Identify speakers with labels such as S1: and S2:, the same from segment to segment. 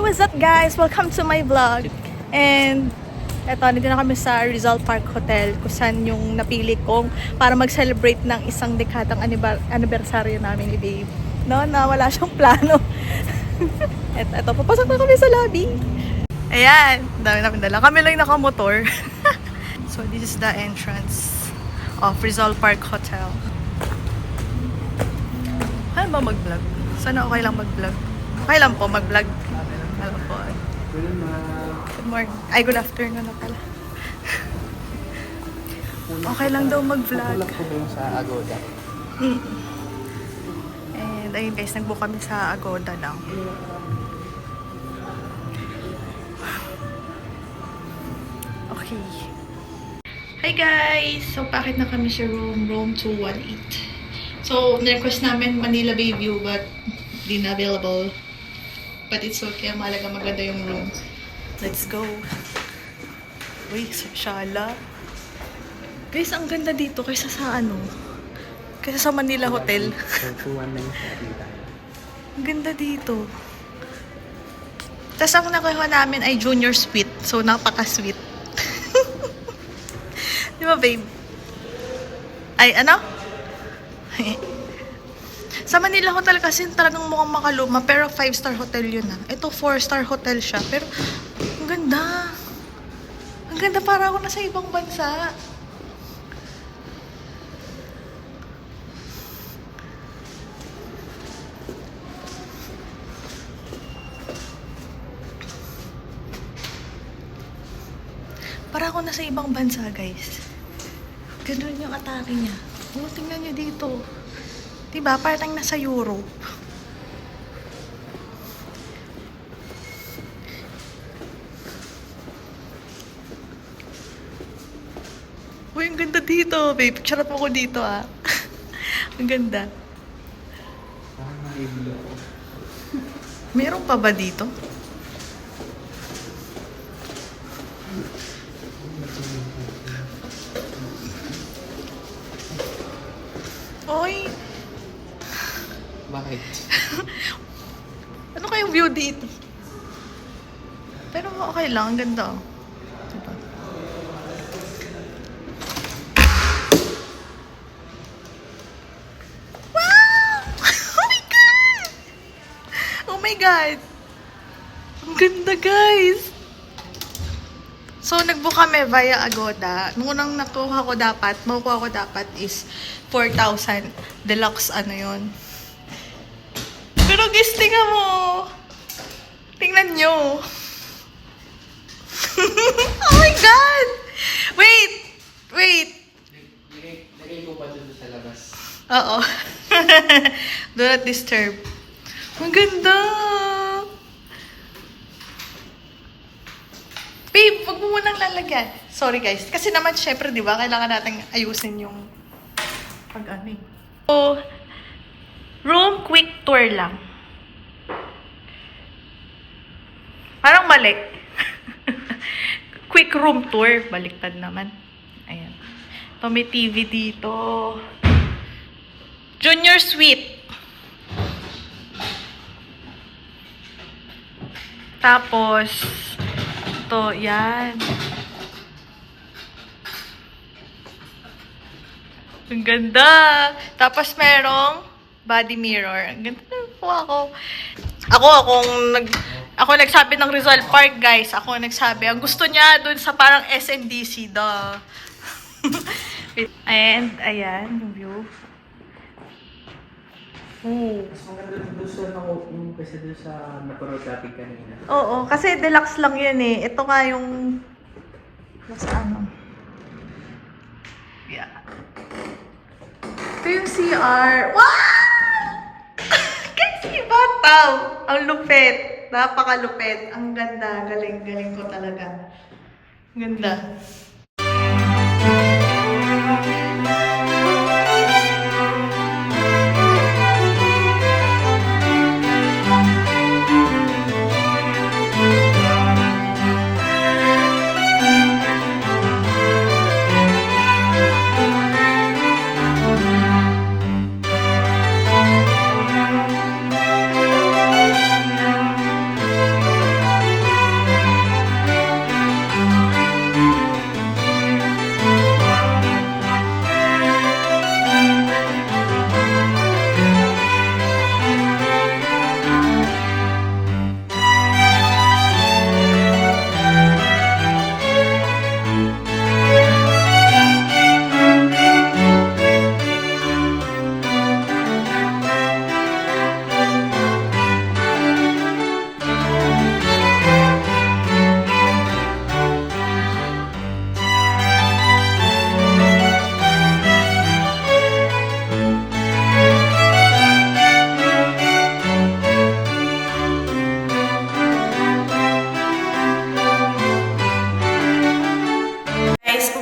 S1: what's up guys? Welcome to my vlog. And eto, nandito na kami sa Rizal Park Hotel kung saan yung napili kong para mag-celebrate ng isang dekadang anibersaryo namin ni Dave. No, na wala siyang plano. Eto, papasok na kami sa lobby. Ayan, dami namin dala. Kami lang nakamotor. So this is the entrance of Rizal Park Hotel. Ano ba mag-vlog? Sana okay lang mag-vlog. Okay lang po mag-vlog. Alam po. Good morning. Ay, good afternoon na pala. Okay lang daw mag-vlog.
S2: Tulak po yung sa Agoda.
S1: And ayun guys, nag-book kami sa Agoda lang. Okay. Hi guys! So, bakit na kami sa room 218? So, na-request namin Manila Bay View but di na available. But it's okay. Mahalaga maganda yung room. Let's go. Uy, shala. Guys, ang ganda dito kaysa sa ano? Kaysa sa Manila Hotel. Ang ganda dito. Tapos ang nakuha namin ay junior suite. So, napaka-sweet. Di ba, babe? Ay, ano? Sa Manila Hotel kasi talagang mukhang makaluma, pero 5-star hotel yun ah. Ito 4-star hotel siya, pero ang ganda. Ang ganda, para ako nasa ibang bansa. Para ako nasa ibang bansa, guys. Ganun yung atake niya. Oh, tingnan niyo dito. Diba? Parang nasa Europe. Uy, ang ganda dito, babe. Picture mo ko dito, ah. Ang ganda. Meron pa ba dito? Oy!
S2: Bakit?
S1: Ano kayong view dito? Pero okay lang, ang ganda. Diba? Wow! Oh my God! Oh my God! Ang ganda, guys! So, nag-book kami via Agoda. Nung unang makukuha ko dapat is 4,000. Deluxe, ano yun. Pero guys, tingnan mo. Tingnan nyo. Oh my God! Wait!
S2: Lagay ko pa dito sa labas.
S1: Oo. Do not disturb. Ang ganda! Babe, wag mo munang lalagyan. Sorry guys. Kasi naman, syempre, di ba, kailangan natin ayusin yung pag-ano eh. So, room quick tour lang. Parang mali. Quick room tour. Baliktad naman. Ayan. Ito, may TV dito. Junior suite. Tapos, ito, yan. Ang ganda. Tapos merong body mirror. Ang ganda po ako. Ako nagsabi ng Rizal Park, guys. Ako nagsabi. Ang gusto niya dun sa parang SMDC daw. And, ayan, yung view. Ooh.
S2: Mas maganda doon sa yung kasi doon sa napanood natin kanina.
S1: Oo, kasi deluxe lang yun eh. Ito nga yung nasa ano. Yeah. Ito yung CR. Wow! Kasi bataw! Ang lupit. Napakalupit. Ang ganda. Galing ko talaga. Ang ganda.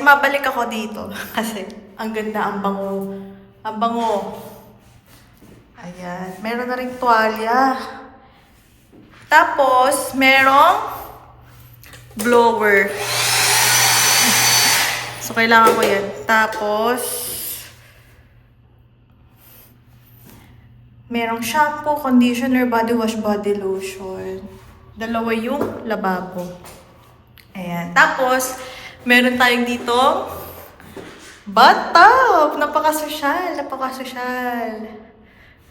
S1: sumabalik ako dito. Kasi, ang ganda, ang bango. Ang bango. Ayan. Meron na rin tuwalya. Tapos, merong blower. So, kailangan ko yan. Tapos, merong shampoo, conditioner, body wash, body lotion. Dalawa yung lababo. Ayan. Tapos, meron tayong dito bathtub. Napaka-sosyal. Napaka-sosyal.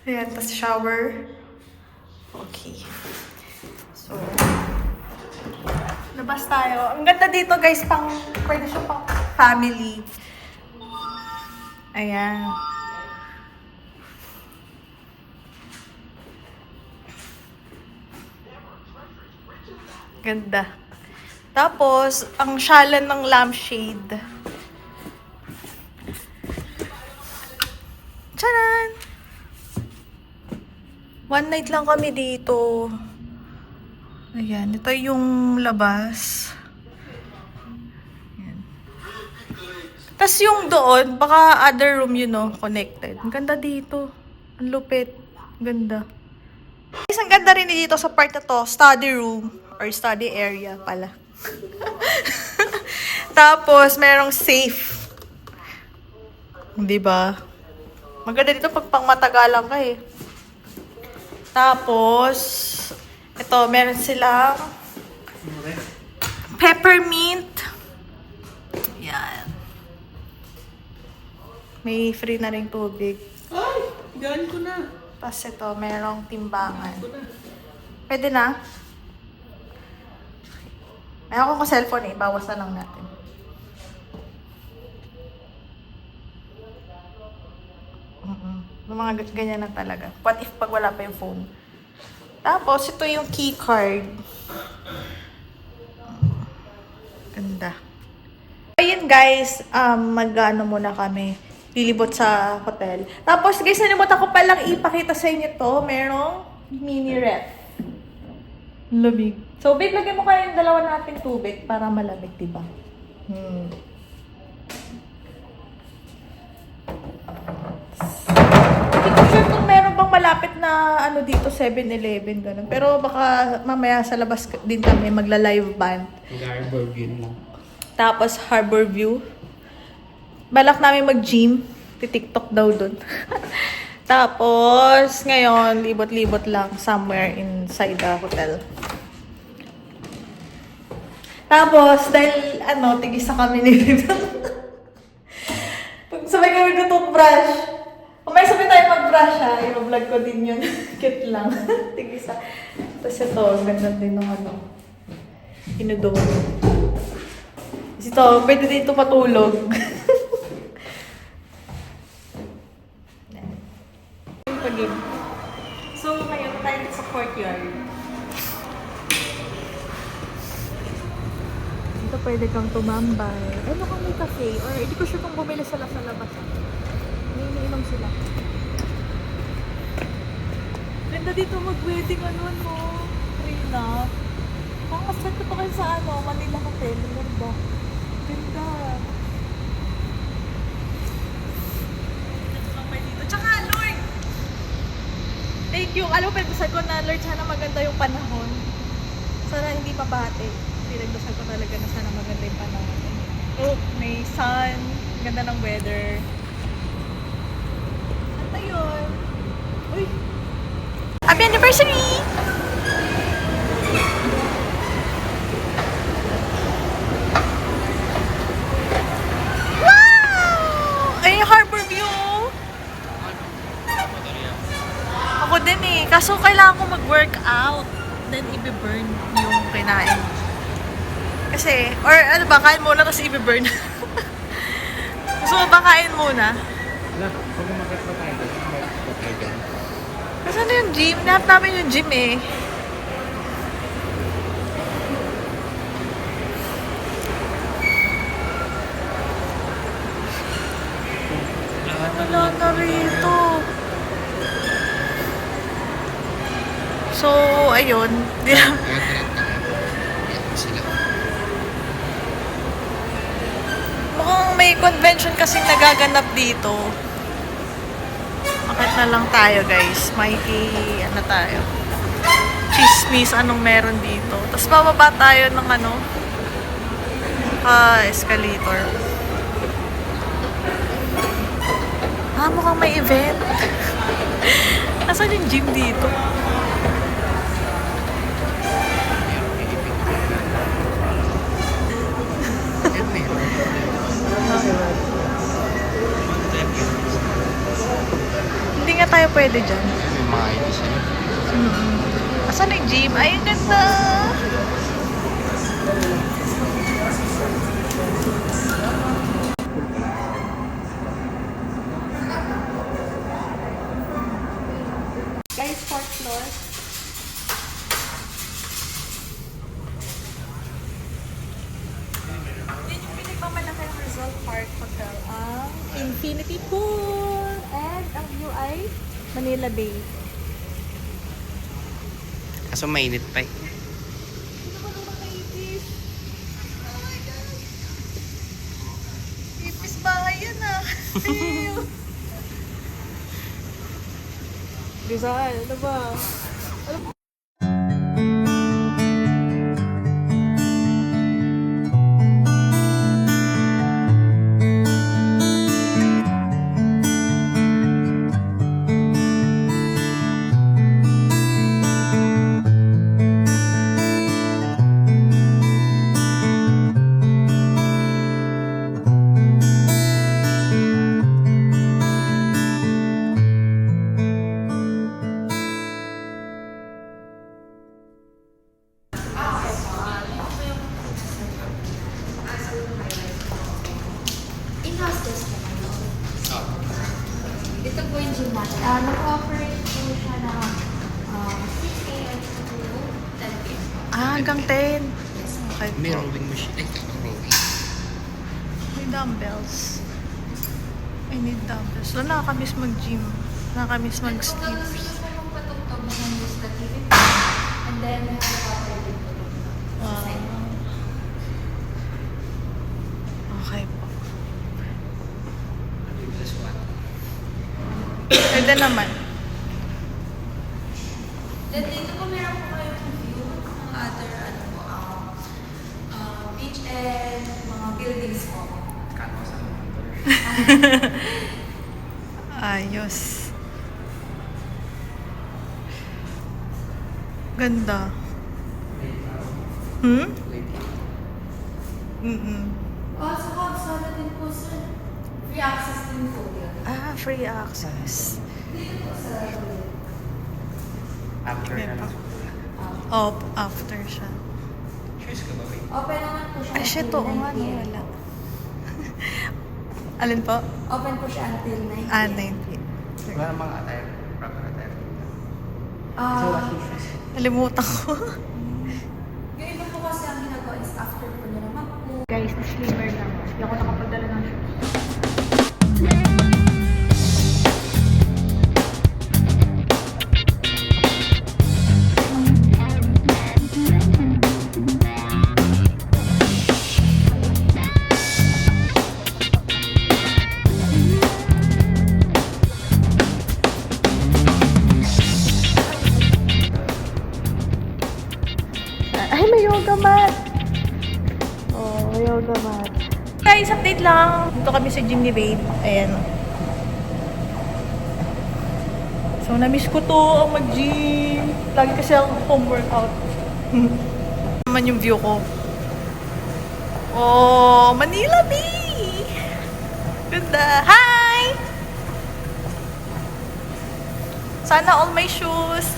S1: Ayan. Tapos shower. Okay. So, labas tayo. Ang ganda dito, guys. Pwede siya pang family. Ayan. Ganda. Tapos, ang syalan ng lampshade. Tcharan! One night lang kami dito. Ayan, ito yung labas. Ayan. Tapos yung doon, baka other room yun, no? Connected. Ang ganda dito. Ang lupit. Ang ganda. Guys, ang ganda rin dito sa part na to, study room. Or study area pala. Tapos, merong safe. Di ba? Maganda dito pag pangmatagalan ka eh. Tapos, ito, meron silang peppermint. Yan. May free na rin tubig.
S2: Ay! Gaan ko na.
S1: Tapos ito, merong timbangan.
S2: Ko na.
S1: Pwede na? May ako ko cellphone eh. Bawas na lang natin. Yung mga ganyan na talaga. What if pag wala pa yung phone? Tapos, ito yung key card. Ganda. Ayun guys, mag-ano muna kami. Lilibot sa hotel. Tapos guys, nalimutan ko palang ipakita sa inyo to. Merong mini ref. Lamig. So, babe, lagyan mo kayo yung dalawa nating tubig para malamig, diba? Hindi ko sure kung meron bang malapit na ano dito, 7-Eleven, ganun. Pero baka mamaya sa labas din kami magla-live band.
S2: Harbor View lang.
S1: Tapos Harbor View. Balak namin mag-gym. TikTok daw dun. Tapos, ngayon, libot-libot lang somewhere inside the hotel. Tapos, dahil, tigisa kami nito. Pag sabay kami ng toothbrush. Kung may sabay tayo mag-brush ha, i-vlog ko din yun. Cute lang. Tigisa. Tapos ito, ganda din ng inudong. Tapos ito, pwede dito matulog. Pag-game. So, ngayon tayo sa courtyard. Dito pwede kang tumambay. Ano kung may cafe? Or hindi ko sure kung bumili sila sa labas. May iniinom sila. Ganda dito mag-wedding no? Rina. Nakasat ko pa kayo sa Manila Hotel. Ganda. Ganda. Dito lang kayo dito. Tsaka, Lord! Thank you. Alam mo, pinagdasal ko na, Lord, sana maganda yung panahon. Sana hindi pabate. Pinagdasal ko talaga na sana maganda yung panahon. Oh, may sun. Ganda ng weather. At ayun. Uy! Happy anniversary! Wow! Ay, yung Harbor View. Ako din eh. Kaso kailangan ko mag-workout. Then, i-burn yung kinain. Kasi, or ano ba, kain muna tapos i-burn. Gusto mo ba kain muna?
S2: Wala, pag umakas pa tayo.
S1: Kasi ano yung gym? Nahanap namin yung gym eh. Wala na rito. So, ayun. Mukhang may convention kasing nagaganap dito. Bakit na lang tayo, guys? Ano tayo? Chismis, anong meron dito. Tapos bababa tayo ng escalator. Mukhang may event. Nasaan yung gym dito? Hindi nga tayo pwede dyan.
S3: May mga ID sa'yo.
S1: Asan yung gym? Ay, ang ganda! Guys, fourth floor. Yan yung pinagmamalaki ng Rizal Park Hotel. Ang Infinity Pool! And ang view ay Manila Bay.
S3: Kaso mainit pa eh.
S1: Dito ko naman kaipis. Oh my God! Ipis bahay yan ah. Ew. Rizal, ano ba?
S4: In-house test naman. Ito po yung gym natin. Nag-operate po siya na 6 a.m. to 10 p.m.
S1: Hanggang 10. Okay
S3: May
S1: po.
S3: rowing machine. Ay, rowing.
S1: May dumbbells. I need dumbbells. So, nakakamiss mag-gym. Nakakamiss
S4: Kung
S1: mag-sleep.
S4: gusto mo pong patugtog na ng use the TV and then may water din po.
S1: Okay po.
S3: Plus one.
S1: Pwede naman.
S4: Then dito po meron po kayo view ng other beach and mga buildings po.
S3: Kano sa
S1: Ayos. Ganda. Hmm?
S4: Also, Habsala din po sir. Free access din po yun.
S1: Free access.
S4: Dito po sa
S3: After
S1: May
S3: na
S1: pa.
S3: lang.
S1: Oh, after siya.
S3: Choose ka ba, babe?
S4: open naman po siya.
S1: Ay, shit,
S4: until
S1: oo nga,
S4: 9 p.m.
S1: wala. Alin po?
S4: Open po siya until 9 p.m.
S1: 90.
S3: Wala namang attire. Proper attire.
S1: Nalimutan ko.
S4: Yung iba po kasi ang ginagawa is after po nila mag-pool.
S1: Guys, disclaimer lang. Hindi ako nakapagdala ng shoes. Ay, may yoga mat! Oh, may yoga mat. Guys, update lang. Dito kami sa gym ni Babe. Ayan. So, na-miss ko to ang mag-gym. Lagi kasi ang home workout. Naman yung view ko. Oh, Manila Bay! Ganda. Hi! Sana all my shoes.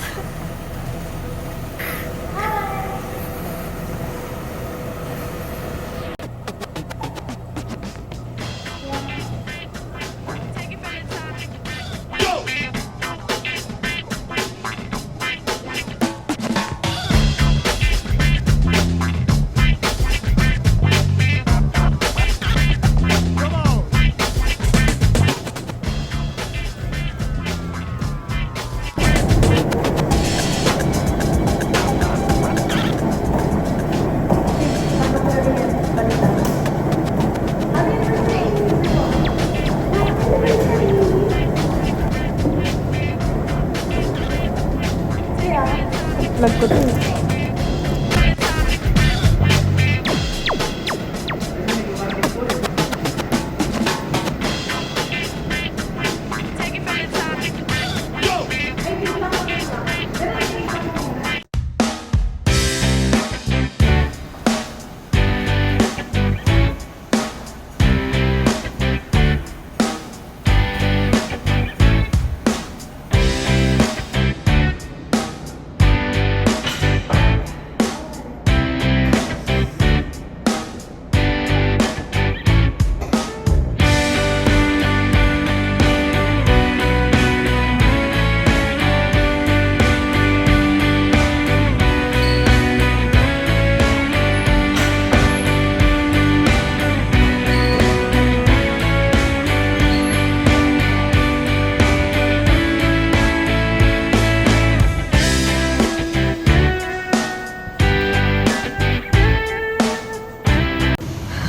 S1: Vlog ko to.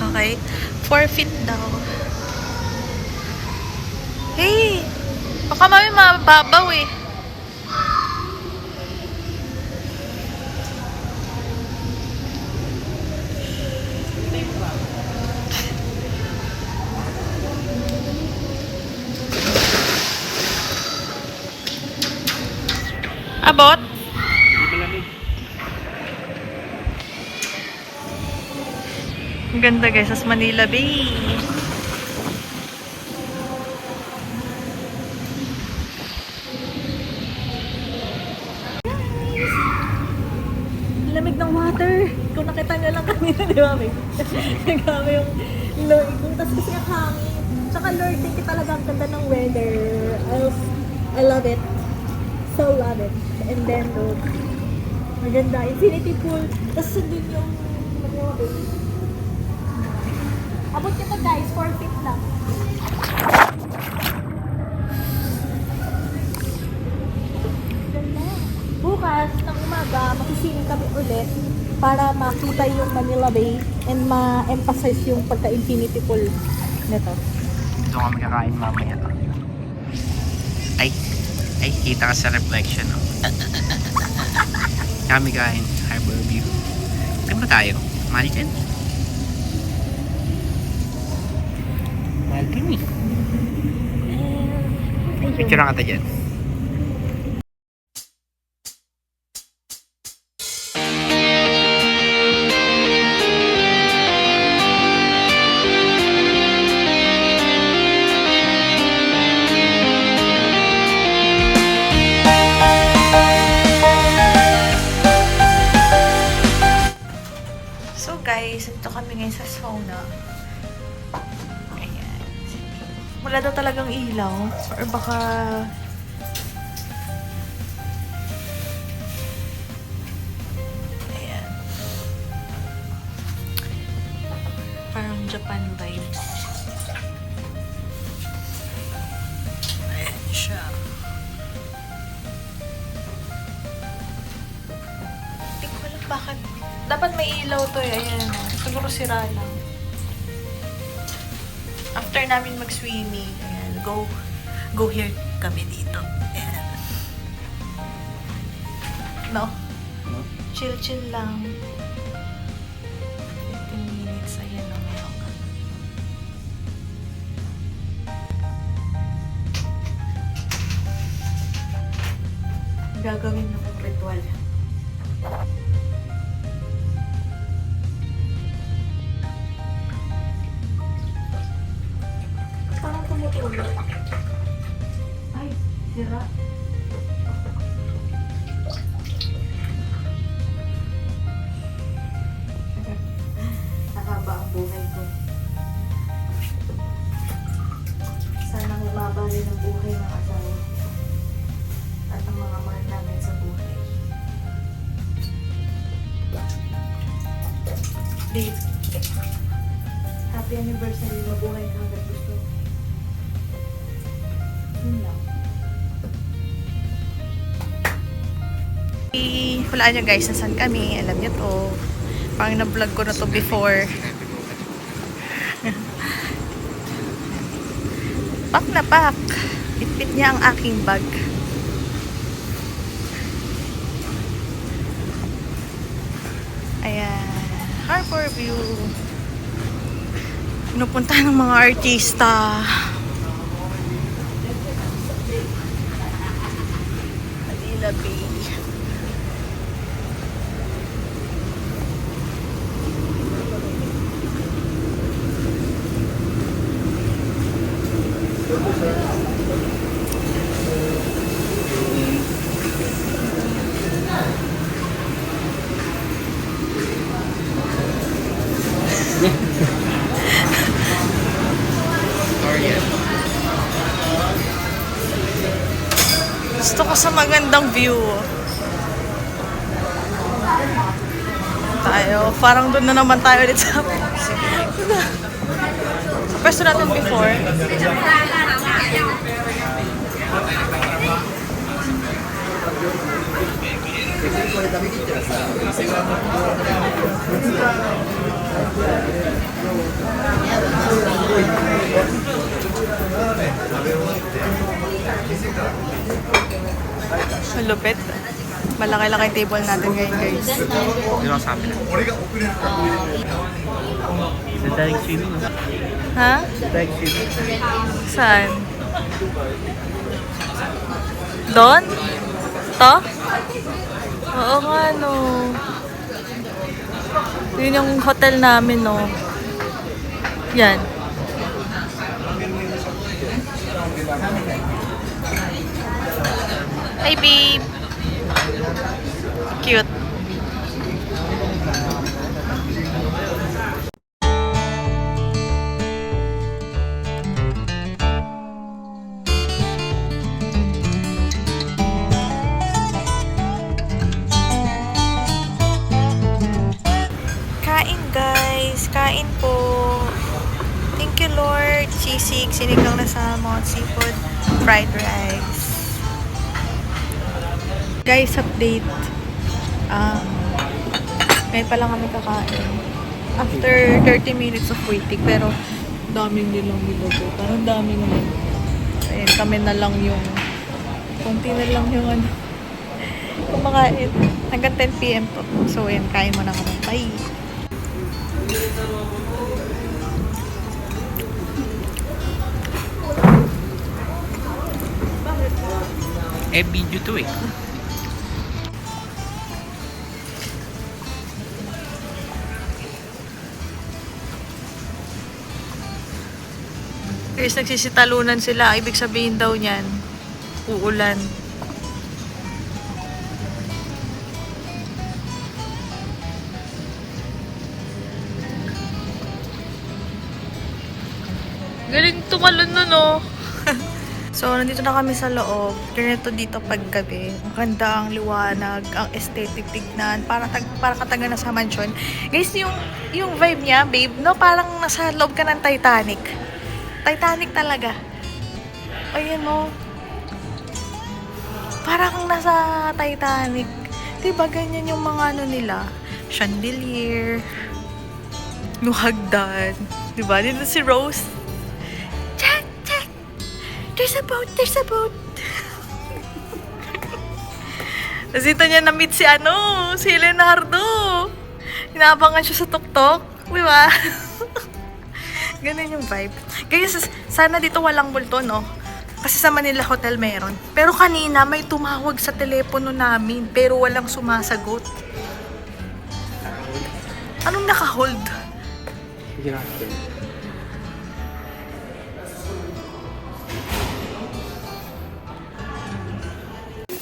S1: Okay. 4 feet daw. Hey! Baka mami mababaw eh. Abot? Ang ganda guys, sa Manila Bay. Lamig ng water. Kung nakita nyo lang kanina, di ba, May? Nagkami yung lurking. Tapos kasi ang hangin. Tsaka lurking talaga ang ganda ng weather. I love it. So love it. And then, maganda. Infinity pool. Tapos sundin yung Manila Bay. Abot nyo to guys, 4 feet lang. Ganda. Bukas ng umaga, makisiling kami ulit para makita yung Manila Bay and ma-emphasize yung pagka-infinity pool nito.
S3: Dito kami kakain mamaya. Ay, kita ka sa reflection. Oh. Kami kain, harbor view. Saan ba tayo? Mahal dyan? Mahal dyan eh. Picture lang kata dyan.
S1: So guys, ito kami ngayon sa sauna. Ayan. Wala daw talagang ilaw. Or baka... Ayan. Parang Japan vibes. Ayan siya. Hindi ko alam bakit. Dapat may ilaw to eh. Ayan. Siguro sira lang. After namin mag-swimming, ayan, go here kami dito. Ayan. No? Chill lang. 15 minutes. Ayan na meron ka. Gagawin ng ritual. Parang tumutulo. Ay, sira. Nakaba ang buhay ko. Sana lumabali ng buhay ng asawa at ang mga mahal namin sa buhay. Babe, happy anniversary. Mabuhay ka hanggang gusto. Yun lang. Hulaan nyo guys, nasan kami. Alam nyo to. Parang na-vlog ko na to before. Pak na pak. Bitbit niya ang aking bag. for view. Pinupunta ng mga artista. Manila Bay. Gusto ko sa magandang view. Tayo. Parang doon na naman tayo ulit sa pwesto natin before. Malupit. Malaki-laki table natin ngayon, guys.
S3: Yun ang sabi na. Sa direct swimming, no?
S1: Ha?
S3: Direct swimming.
S1: Saan? Doon? To? Oo nga, no. Yun yung hotel namin, no. Yan. Hi, babe. Cute. Kain, guys. Kain po. Thank you, Lord. Sisig, sinigang na salmon, seafood, fried rice. Guys, update. Ngayon pa lang kami kakain. After 30 minutes of waiting, pero daming nilang nilogo. Parang dami naman. Ayun, kami na lang yung konti na lang yung ano kumakain. Hanggang 10 PM to. So, ayun, kain mo na kami. Bye!
S3: Eh, video to eh.
S1: Guys, nagsisitalunan sila. Ibig sabihin daw niyan, uulan. Galing tumalon nun, no? So, nandito na kami sa loob. Ganito dito paggabi. Ang ganda, ang liwanag, ang aesthetic tignan. Para kataga na sa mansion. Guys, yung vibe niya, babe, no? Parang nasa loob ka ng Titanic. Titanic talaga. Ayan, no? Parang nasa Titanic. Diba, ganyan yung mga ano nila? Chandelier. Yung hagdan. Diba? Dito si Rose. Check, check. There's a boat, there's a boat. Tapos dito niya na-meet si Leonardo. Inaabangan siya sa tuktok. Diba? Ganun yung vibe. Guys, sana dito walang multo, no? Kasi sa Manila Hotel meron. Pero kanina may tumawag sa telepono namin pero walang sumasagot. Anong naka-hold?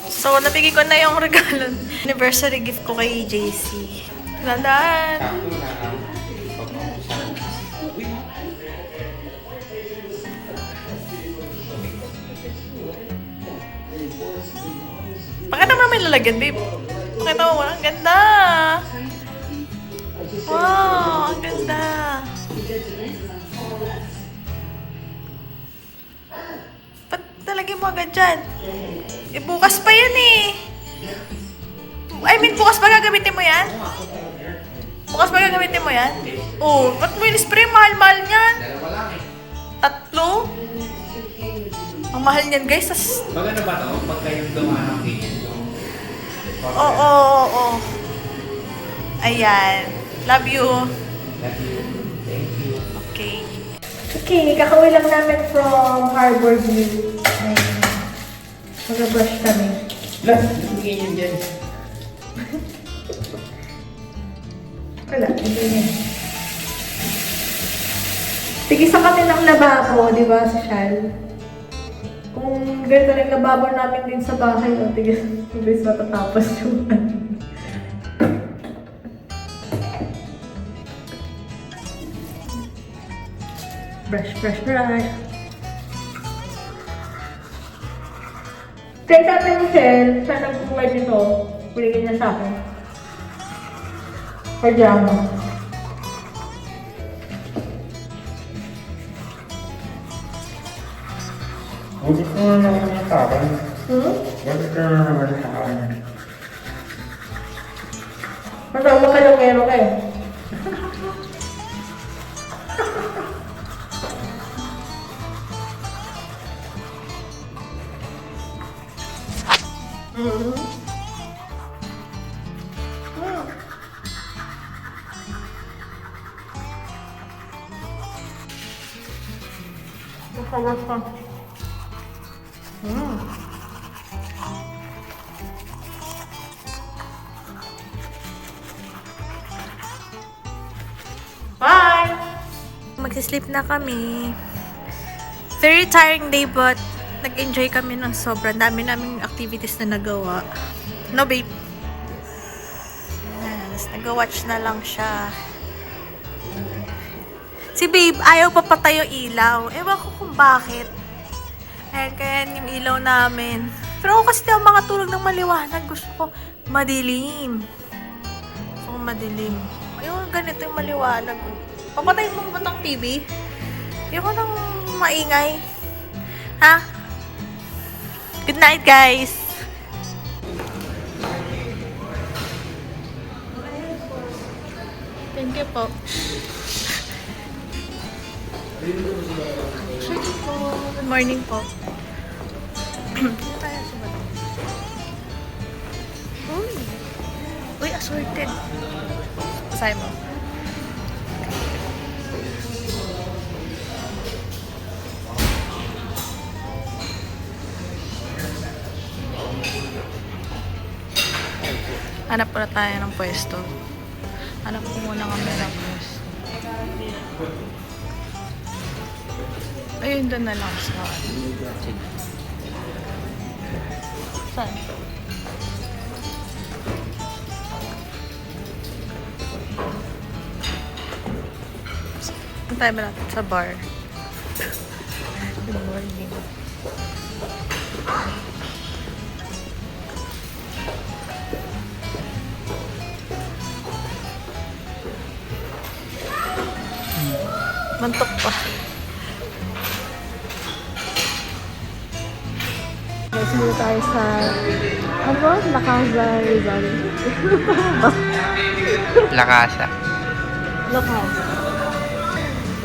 S1: So, nabigay ko na yung regalo. Anniversary gift ko kay JC. Tandaan! Pakita mo may lalagyan, babe. Pakita mo, ang ganda! Wow, ang ganda! Ba't talagyan mo agad dyan? Eh, bukas pa yan eh! I mean, bukas pa gagamitin mo yan? Bukas pa gagamitin mo yan? Oh, ba't mo in-spray? Mahal-mahal niyan. 3? Ang mahal niyan, guys. Tas...
S3: Maganda ba ito? Pagka yung gawa ng ganyan.
S1: Oo. Ayan. Love you.
S3: Love you. Thank you.
S1: Okay. Okay, kakauwi lang namin from Harbor View. Ayun. Mag-brush kami.
S3: Lah, hindi yun dyan.
S1: Wala, hindi na. Tigisan kami ng lababo, di ba, sa Shal? Kung ganito rin lababo namin din sa bahay, o tigis, mabilis matatapos yung brush, brush, brush. Kaya sabi ni Shell, siya nag-provide nito, binigyan niya sa akin. Pajama.
S3: Buti ko na naman yung kapan. Buti ko na naman yung kapan.
S1: Masama ka lang meron kayo. Masarap pa. Bye! Mag-sleep na kami. Very tiring day but nag-enjoy kami ng sobrang dami naming activities na nagawa. No, babe? Yes, nag-watch na lang siya. Si babe, ayaw pa patay yung ilaw. Ewan ko kung bakit. Ayan, kaya yung ilaw namin. Pero ako kasi di ako makatulog ng maliwanag. Gusto ko madilim. Gusto ko madilim. Ayun, ganito yung maliwanag. Papatay mo ba itong TV? Ayoko nang maingay. Ha? Good night, guys! Thank you po. Good morning po. Tayo sa bata. Uy, assorted. Pasay mo. Hanap pala tayo ng pwesto. Hanap ko muna kami ng pwesto. Ayun, doon na lang sa... Saan? Punta tayo ba natin sa bar? Good morning. Mantok pa. Dito tayo sa ano? La Casa Rizal.
S3: La Casa.
S1: La Casa.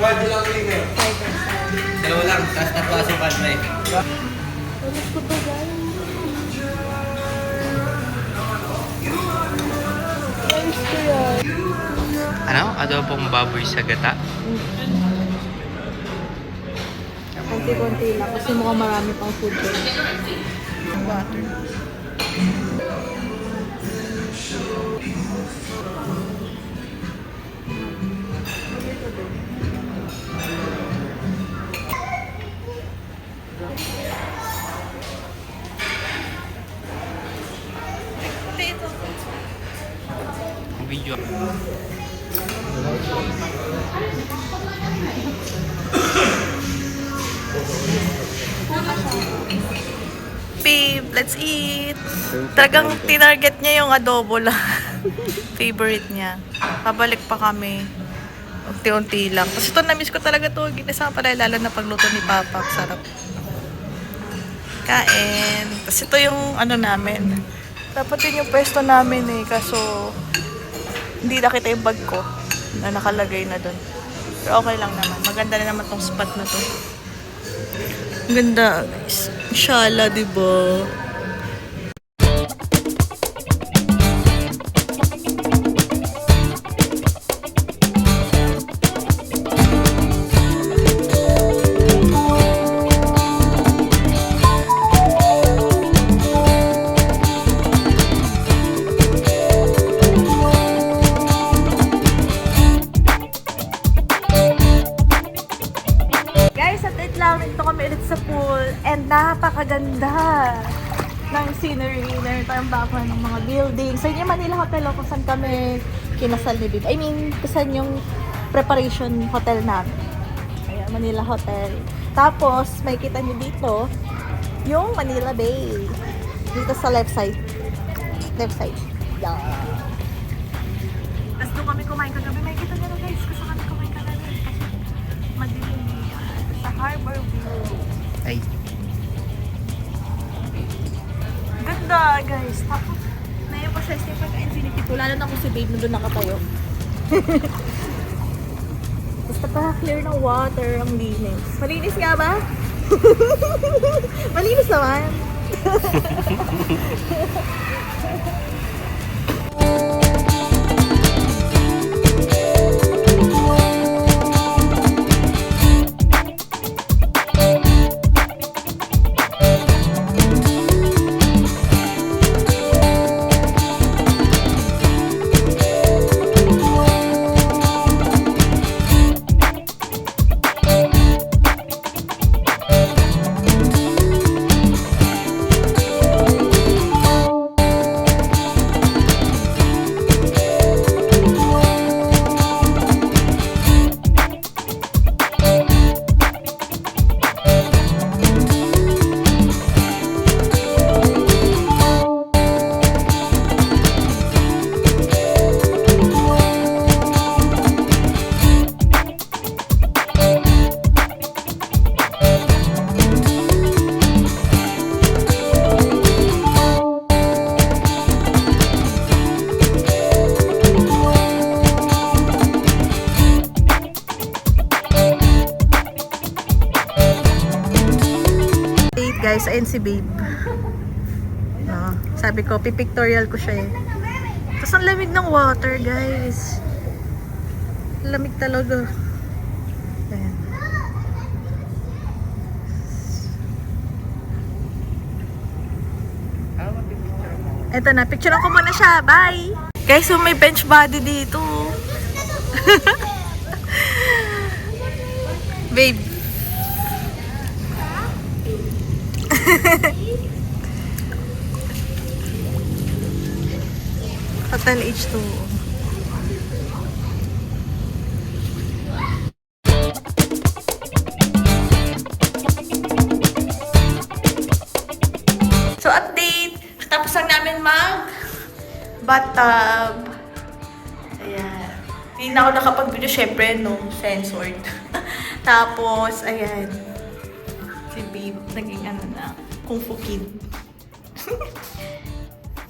S2: Pwede lang rin eh.
S1: 5%.
S2: Dalawa lang, tapos tatlo sa padre.
S1: Alas ko ba dyan? Ayos ko yan.
S3: Ano? Adobong baboy sa gata?
S1: Konti-konti lang kasi mukhang marami pang food doon. Water.
S3: Video.
S1: Babe, let's eat. Talagang tinarget niya yung adobo lang. Favorite niya. Pabalik pa kami. Unti-unti lang. Kasi ito, na-miss ko talaga ito. Ginisa pala, lalo na pagluto ni Papa. Sarap. Kain. Kasi ito yung ano namin. Dapat yun yung pwesto namin eh. Kaso, hindi nakita yung bag ko na nakalagay na doon. Pero okay lang naman. Maganda na naman tong spot na to. Ang ganda, guys. Inshallah, diba? scenery, meron tayong background ng mga buildings. So, yun yung Manila Hotel, kung saan kami kinasal ni Babe. I mean, kung saan yung preparation hotel namin. Ayan, Manila Hotel. Tapos, may kita nyo dito, yung Manila Bay. Dito sa left side. Left side. Yeah. Tapos doon kami kumain kagabi. May kita nyo na guys, kasi kami kumain kagabi. Kasi madilim yan. Sa Harbor View.
S3: Ay,
S1: Ganda guys. Tapos, na-emphasize niya pag-infinity pool. Lalo na kung si Babe na doon nakatayo. Basta pa clear ng water, ang linis. Malinis nga ba? Malinis naman. Guys, ayun si Babe. No, sabi ko, pipictorial ko siya eh. Tapos ang lamig ng water, guys. Lamig talaga. Ayan. Eto na, picturean ko muna siya. Bye! Guys, so may bench body dito. Babe. Hotel H2. So update, tapos lang namin mag bathtub. Ayan. Hindi na ako nakapag-video syempre nung censored. Tapos ayan. Si Babe, naging ano na, Kung Fu Kid.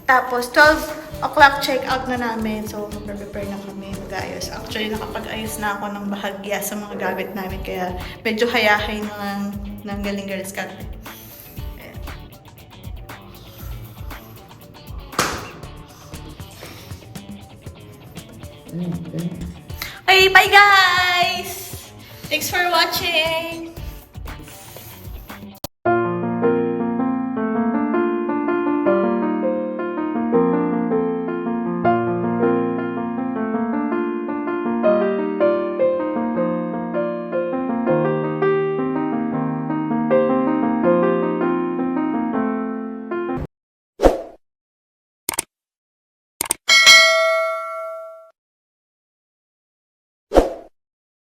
S1: Tapos, 12 o'clock check-out na namin. So, mag-prepare na kami, mag-ayos. Actually, nakapag-ayos na ako ng bahagya sa mga gamit namin. Kaya, medyo hayahay ng Galing Girls Cafe. Okay, bye guys! Thanks for watching!